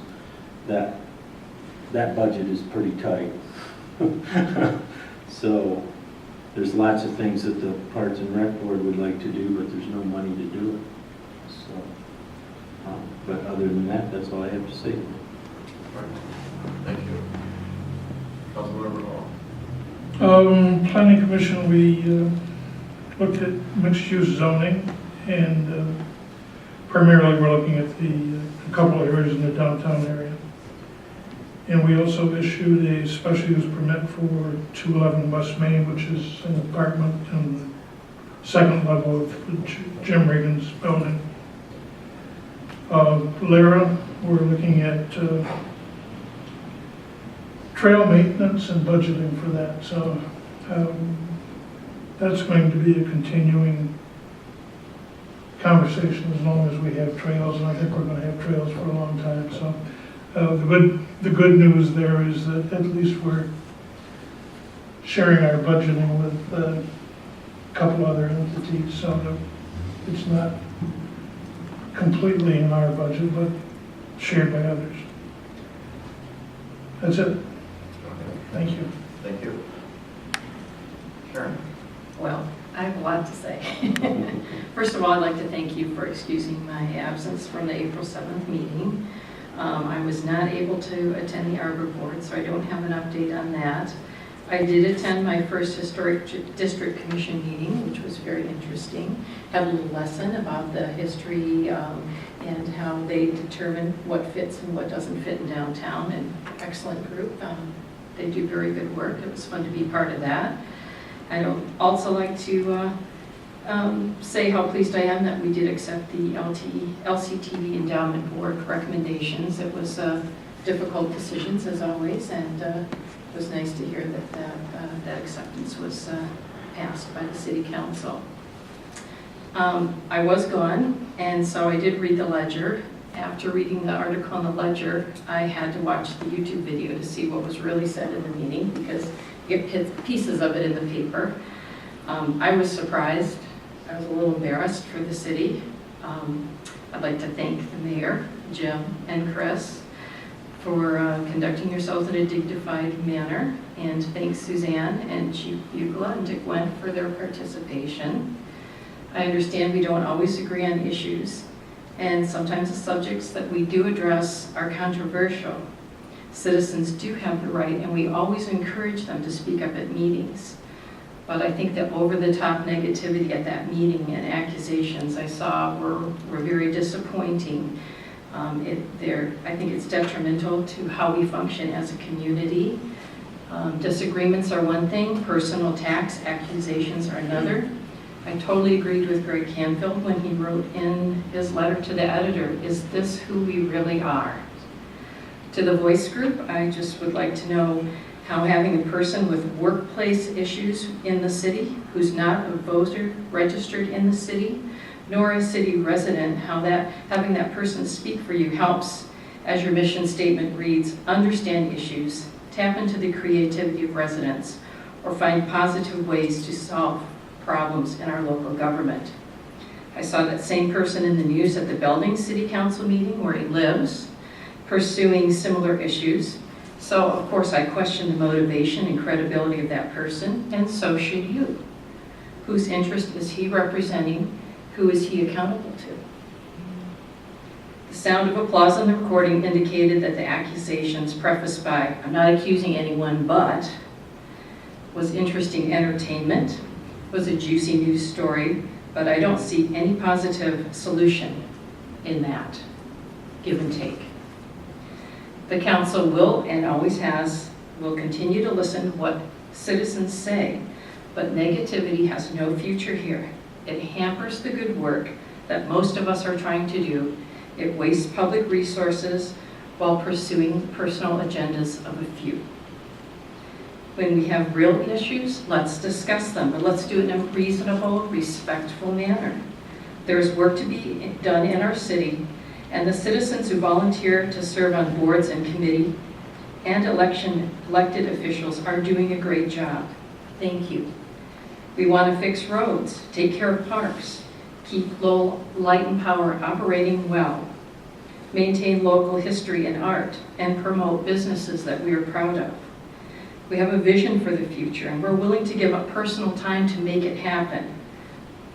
that budget is pretty tight. So there's lots of things that the Parks and Rec Board would like to do, but there's no money to do it. So, but other than that, that's all I have to say. Thank you. Councilmember Hall. Planning Commission, we looked at mixed-use zoning, and primarily we're looking at a couple of areas in the downtown area. And we also issued a special use permit for 211 West Main, which is an apartment on the second level of Jim Regan's building. Lara, we're looking at trail maintenance and budgeting for that. So that's going to be a continuing conversation as long as we have trails, and I think we're going to have trails for a long time. So the good news there is that at least we're sharing our budgeting with a couple other entities, so that it's not completely in our budget, but shared by others. That's it. Thank you. Thank you. Sharon. Well, I have a lot to say. First of all, I'd like to thank you for excusing my absence from the April 7th meeting. I was not able to attend the Arbor Board, so I don't have an update on that. I did attend my first Historic District Commission meeting, which was very interesting. Had a little lesson about the history and how they determine what fits and what doesn't fit in downtown. An excellent group. They do very good work. It was fun to be part of that. I'd also like to say how pleased I am that we did accept the LCTV Endowment Board recommendations. It was difficult decisions as always, and it was nice to hear that acceptance was passed by the City Council. I was gone, and so I did read the Ledger. After reading the article in the Ledger, I had to watch the YouTube video to see what was really said in the meeting, because you get pieces of it in the paper. I was surprised. I was a little embarrassed for the city. I'd like to thank the mayor, Jim, and Chris for conducting yourselves in a dignified manner, and thanks Suzanne and Chief Bugla and Dick Wendt for their participation. I understand we don't always agree on issues, and sometimes the subjects that we do address are controversial. Citizens do have the right, and we always encourage them to speak up at meetings. But I think that over-the-top negativity at that meeting and accusations I saw were very disappointing. I think it's detrimental to how we function as a community. Disagreements are one thing, personal attacks, accusations are another. I totally agreed with Greg Canfield when he wrote in his letter to the editor, "Is this who we really are?" To the voice group, I just would like to know how having a person with workplace issues in the city, who's not a voter registered in the city, nor a city resident, how that having that person speak for you helps, as your mission statement reads, understand issues, tap into the creativity of residents, or find positive ways to solve problems in our local government. I saw that same person in the news at the Belding City Council meeting where he lives, pursuing similar issues. So, of course, I question the motivation and credibility of that person, and so should you. Whose interest is he representing? Who is he accountable to? The sound of applause on the recording indicated that the accusations prefaced by, "I'm not accusing anyone but," was interesting entertainment, was a juicy news story, but I don't see any positive solution in that, give and take. The council will, and always has, will continue to listen to what citizens say, but negativity has no future here. It hampers the good work that most of us are trying to do. It wastes public resources while pursuing personal agendas of a few. When we have real issues, let's discuss them, but let's do it in a reasonable, respectful manner. There's work to be done in our city, and the citizens who volunteer to serve on boards and committee and elected officials are doing a great job. Thank you. We want to fix roads, take care of parks, keep Lowell Light and Power operating well, maintain local history and art, and promote businesses that we are proud of. We have a vision for the future, and we're willing to give up personal time to make it happen.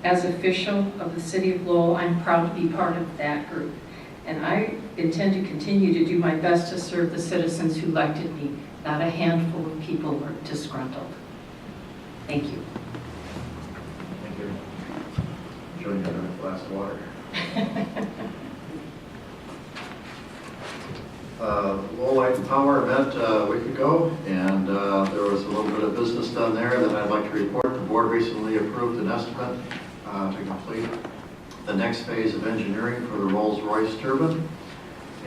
As official of the City of Lowell, I'm proud to be part of that group. And I intend to continue to do my best to serve the citizens who elected me, not a handful of people who are disgruntled. Thank you. Thank you. Join you in a glass of water. Lowell Light and Power met a week ago, and there was a little bit of business done there that I'd like to report. The board recently approved an estimate to complete the next phase of engineering for the Rolls-Royce turbine.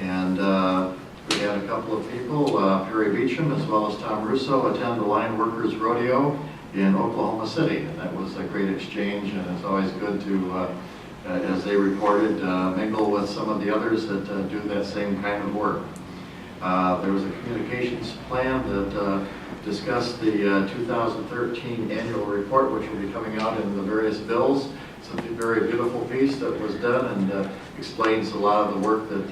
And we had a couple of people, Perry Beecham as well as Tom Russo, attend the Line Workers Rodeo in Oklahoma City. And that was a great exchange, and it's always good to, as they reported, mingle with some of the others that do that same kind of work. There was a communications plan that discussed the 2013 annual report, which will be coming out in the various bills. It's a very beautiful piece that was done and explains a lot of the work that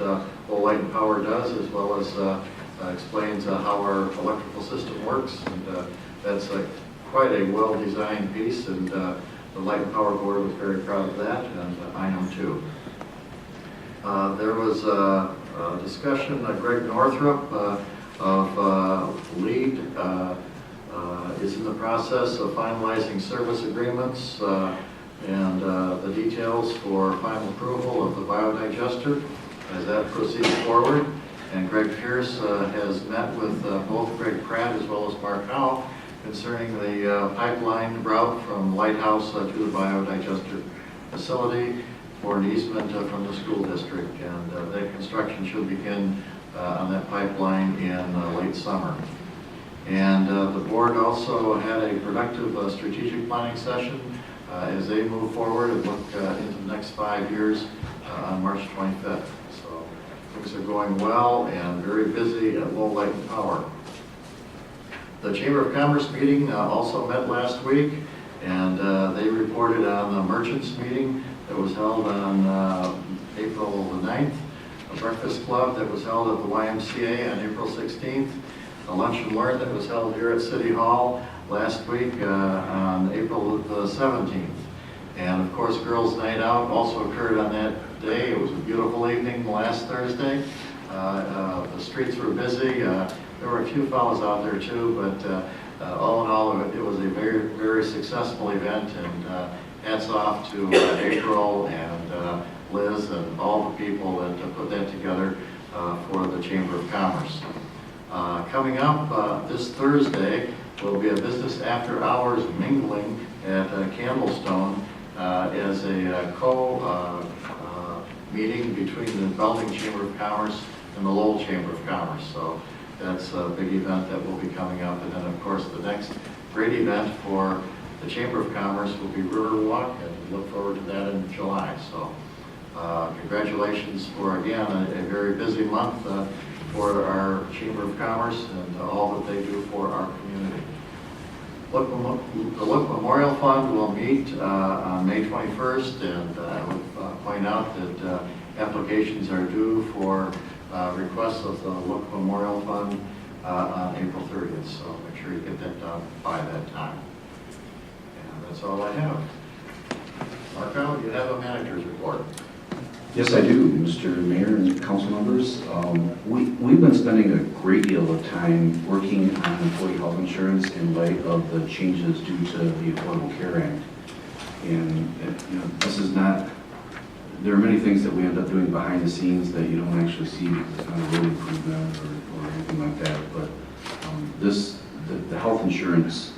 Lowell Light and Power does, as well as explains how our electrical system works. And that's quite a well-designed piece, and the Light and Power Board was very proud of that, and I am too. There was Discussion, Greg Northrup of LEAD is in the process of finalizing service agreements and the details for final approval of the biodigester as that proceeds forward. And Greg Pierce has met with both Greg Pratt as well as Mark Howe concerning the pipeline route from Lighthouse to the biodigester facility for an easement from the school district. And that construction should begin on that pipeline in late summer. And the board also had a productive strategic planning session as they move forward and look into the next 5 years on March 25th. So things are going well and very busy at Lowell Light and Power. The Chamber of Commerce meeting also met last week, and they reported on the merchants meeting that was held on April the 9th, a breakfast club that was held at the YMCA on April 16th, a lunch and learn that was held here at City Hall last week on April the 17th. And of course, Girls' Night Out also occurred on that day. It was a beautiful evening last Thursday. The streets were busy. There were a few fellows out there too, but all in all, it was a very, very successful event, and hats off to April and Liz and all the people that put that together for the Chamber of Commerce. Coming up this Thursday will be a business after hours mingling at Candlestone as a meeting between the Belding Chamber of Commerce and the Lowell Chamber of Commerce. So that's a big event that will be coming up. And then of course the next great event for the Chamber of Commerce will be Riverwalk, and we look forward to that in July. So congratulations for, again, a very busy month for our Chamber of Commerce and all that they do for our community. The Look Memorial Fund will meet on May 21st, and I would point out that applications are due for requests of the Look Memorial Fund on April 30th, so make sure you get that done by that time. And that's all I have. Marco, you have a manager's report. Yes, I do, Mr. Mayor and council members. We've been spending a great deal of time working on employee health insurance in light of the changes due to the Affordable Care Act. And this is not, there are many things that we end up doing behind the scenes that you don't actually see on a road improvement or anything like that. But the health insurance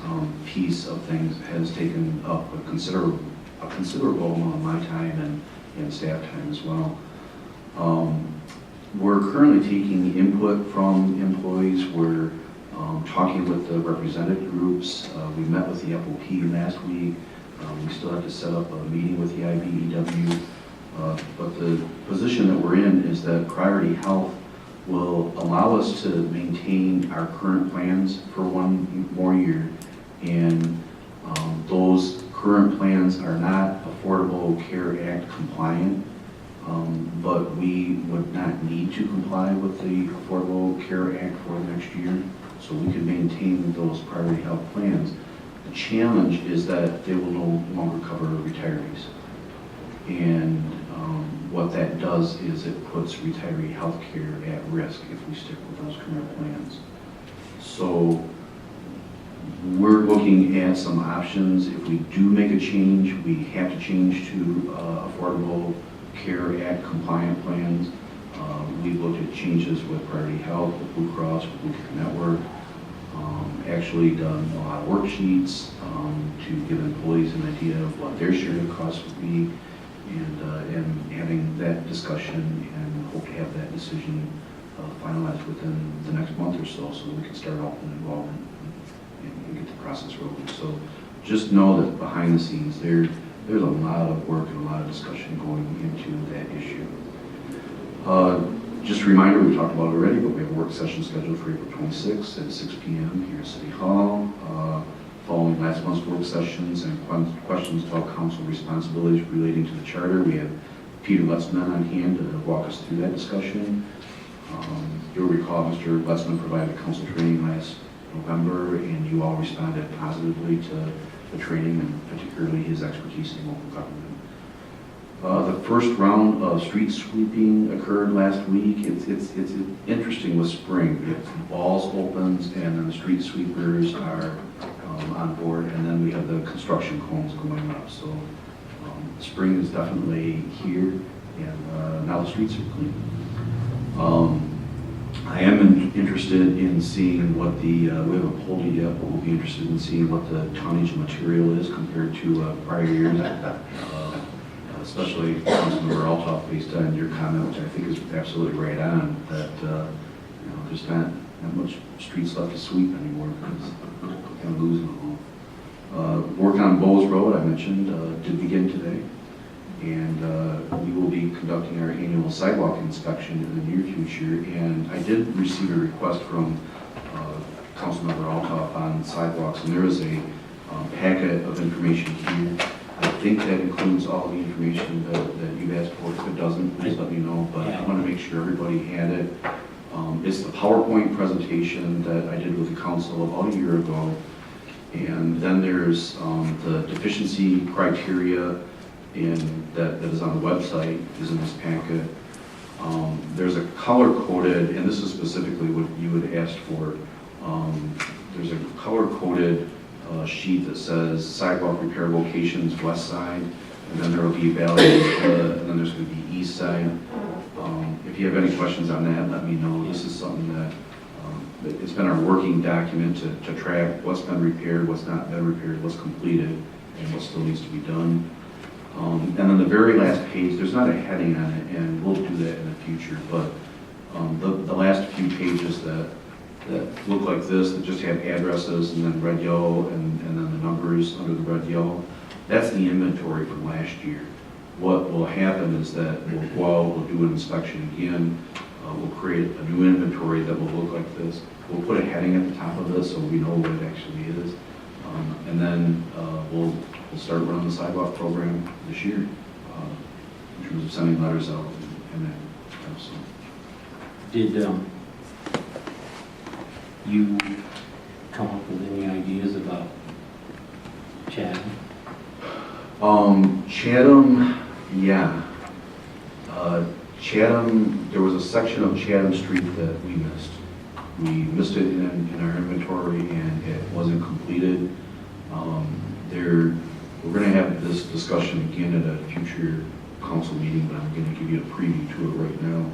piece of things has taken up a considerable amount of my time and staff time as well. We're currently taking input from employees. We're talking with the represented groups. We met with the FOP last week. We still have to set up a meeting with the IBEW. But the position that we're in is that Priority Health will allow us to maintain our current plans for 1 more year. And those current plans are not Affordable Care Act compliant, but we would not need to comply with the Affordable Care Act for next year, so we can maintain those priority health plans. The challenge is that they will no longer cover retirees, and what that does is it puts retiree health care at risk if we stick with those current plans. So we're looking at some options. If we do make a change, we have to change to Affordable Care Act compliant plans. We've looked at changes with Priority Health, with Blue Cross, with Blue Care Network, actually done a lot of worksheets to give employees an idea of what their share of costs would be, and having that discussion, and hope to have that decision finalized within the next month or so we can start off and involve and get the process rolling. So just know that behind the scenes there's a lot of work and a lot of discussion going into that issue. Just a reminder, we've talked about it already, but we have a work session scheduled for April 26th at 6 p.m. here at City Hall. Following last month's work sessions and questions about council responsibilities relating to the charter, we have Peter Letzman on hand to walk us through that discussion. You'll recall Mr. Letzman provided council training last November, and you all responded positively to the training, and particularly his expertise in local government. The first round of street sweeping occurred last week. It's interesting with spring. The balls opens and then the street sweepers are on board, and then we have the construction cones going up. So spring is definitely here, and now the streets are clean. I am interested in seeing what the, we haven't pulled it yet, but we'll be interested in seeing what the tonnage of material is compared to prior years. Especially Councilmember Altoff, based on your comment, which I think is absolutely right on, that there's not much streets left to sweep anymore because we're kind of losing them all. Work on Bowles Road, I mentioned, did begin today, and we will be conducting our annual sidewalk inspection in the near future. And I did receive a request from Councilmember Altoff on sidewalks, and there is a packet of information here. I think that includes all the information that you've asked for. If it doesn't, please let me know, but I want to make sure everybody had it. It's the PowerPoint presentation that I did with the council about a year ago. And then there's the deficiency criteria that is on the website, is in this packet. There's a color-coded, and this is specifically what you had asked for. There's a color-coded sheet that says sidewalk repair locations west side, and then there will be values, and then there's going to be east side. If you have any questions on that, let me know. This is something that it's been our working document to track what's been repaired, what's not been repaired, what's completed, and what still needs to be done. And then the very last page, there's not a heading on it, and we'll do that in the future, but the last few pages that look like this, that just have addresses and then red, yellow, and then the numbers under the red, yellow, that's the inventory from last year. What will happen is that we'll go out, we'll do an inspection again, we'll create a new inventory that will look like this. We'll put a heading at the top of this so we know what it actually is. And then we'll start running the sidewalk program this year in terms of sending letters out and that kind of stuff. Did you come up with any ideas about Chatham? Chatham, yeah. Chatham, there was a section of Chatham Street that we missed. We missed it in our inventory and it wasn't completed. We're going to have this discussion again at a future council meeting, but I'm going to give you a preview to it right now.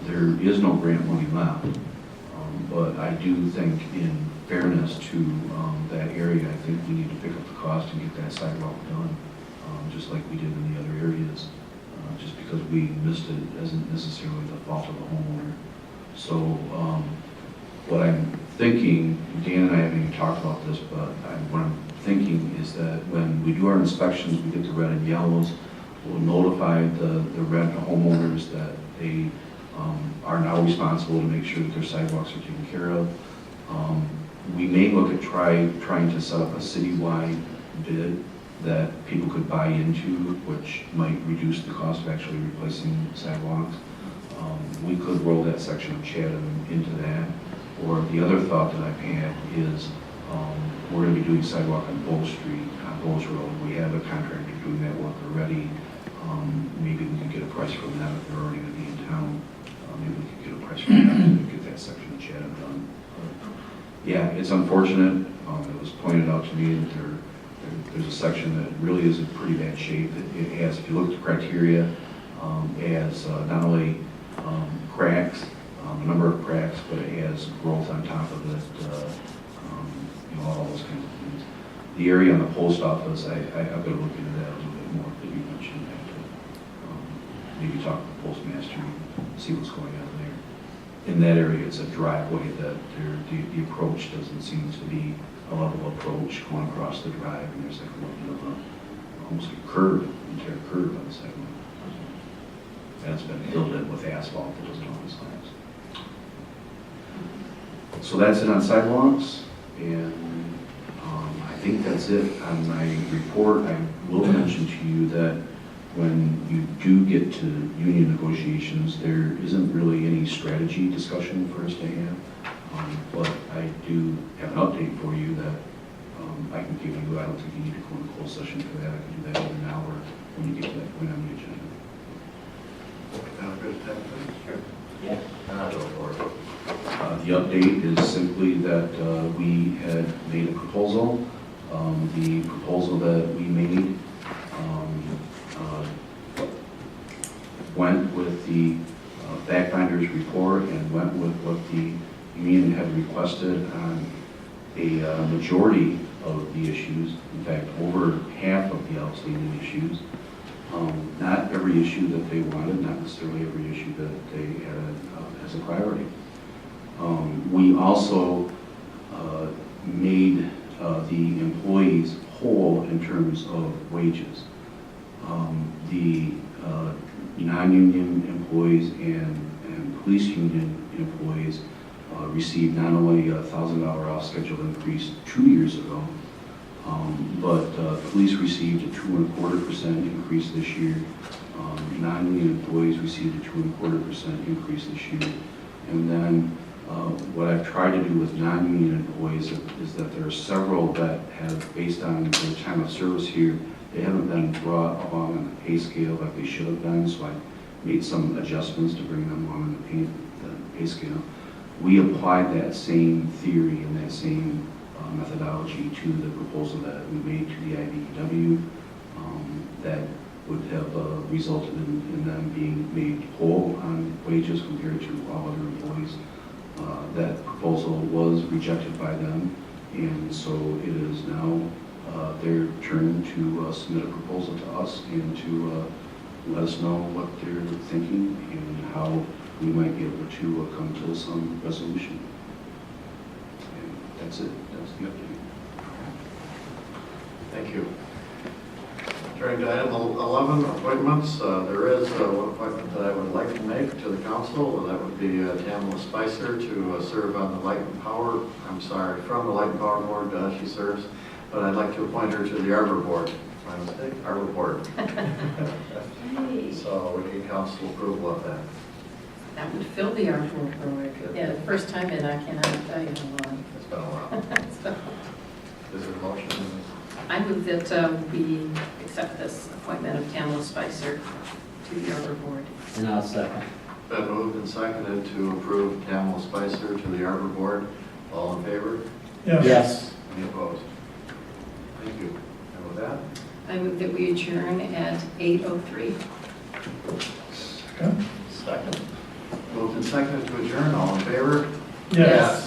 There is no grant money left, but I do think in fairness to that area, I think we need to pick up the cost and get that sidewalk done, just like we did in the other areas. Just because we missed it isn't necessarily the fault of the homeowner. So what I'm thinking, Dan and I haven't even talked about this, but what I'm thinking is that when we do our inspections, we get the red and yellows, we'll notify the red homeowners that they are now responsible to make sure that their sidewalks are taken care of. We may look at trying to set up a citywide bid that people could buy into, which might reduce the cost of actually replacing sidewalks. We could roll that section of Chatham into that. Or the other thought that I've had is we're going to be doing sidewalk on Bowles Street, on Bowles Road. We have a contractor doing that work already. Maybe we can get a price from them if they're already going to be in town. Maybe we could get a price from them to get that section of Chatham done. Yeah, it's unfortunate. It was pointed out to me that there's a section that really is in pretty bad shape. It has, if you look at the criteria, it has not only cracks, a number of cracks, but it has growth on top of it, all those kinds of things. The area on the post office, I've got to look into that a little bit more that you mentioned. I have to maybe talk to the postmaster and see what's going on there. In that area, it's a driveway that the approach doesn't seem to be a level approach going across the drive, and there's like a little bit of almost like a curve, entire curve on the segment. That's been filled in with asphalt that doesn't always last. So that's it on sidewalks, and I think that's it on my report. I will mention to you that when you do get to union negotiations, there isn't really any strategy discussion for us to have. But I do have an update for you that I can give you. I don't think you need to go into closed session for that. I can do that in an hour. when you get to that point on the agenda. Sound good, Ted? Sure. Yeah. Go for it. The update is simply that we had made a proposal. The proposal that we made went with the fact finder's report and went with what the union had requested on a majority of the issues. In fact, over half of the outstanding issues. Not every issue that they wanted, not necessarily every issue that they had as a priority. We also made the employees whole in terms of wages. The non-union employees and police union employees received not only a $1,000 off schedule increase 2 years ago, but police received a 2.25% increase this year. Non-union employees received a 2.25% increase this year. And then what I've tried to do with non-union employees is that there are several that have, based on their time of service here, they haven't been brought along on the pay scale like they should have been, so I made some adjustments to bring them along on the pay scale. We applied that same theory and that same methodology to the proposal that we made to the IBEW that would have resulted in them being made whole on wages compared to all other employees. That proposal was rejected by them, and so it is now their turn to submit a proposal to us and to let us know what they're thinking and how we might be able to come to some resolution. And that's it. That's the update. Thank you. Turning to item 11, appointments. There is one appointment that I would like to make to the council, and that would be Tamala Spicer to serve on the Light and Power, from the Light and Power Board, she serves, but I'd like to appoint her to the Arbor Board. My mistake? Arbor Board. So we need council approval of that. That would fill the Arbor Board. Yeah, the first time in, I cannot tell you how long. It's been a while. So, Is there a motion? I move that we accept this appointment of Tamala Spicer to the Arbor Board. And I'll second. Been moved and seconded to approve Tamala Spicer to the Arbor Board. All in favor? Yes. Yes. Any opposed? Thank you. And with that, I move that we adjourn at 8:03. Okay. second. Moved and seconded to adjourn. All in favor? Yes.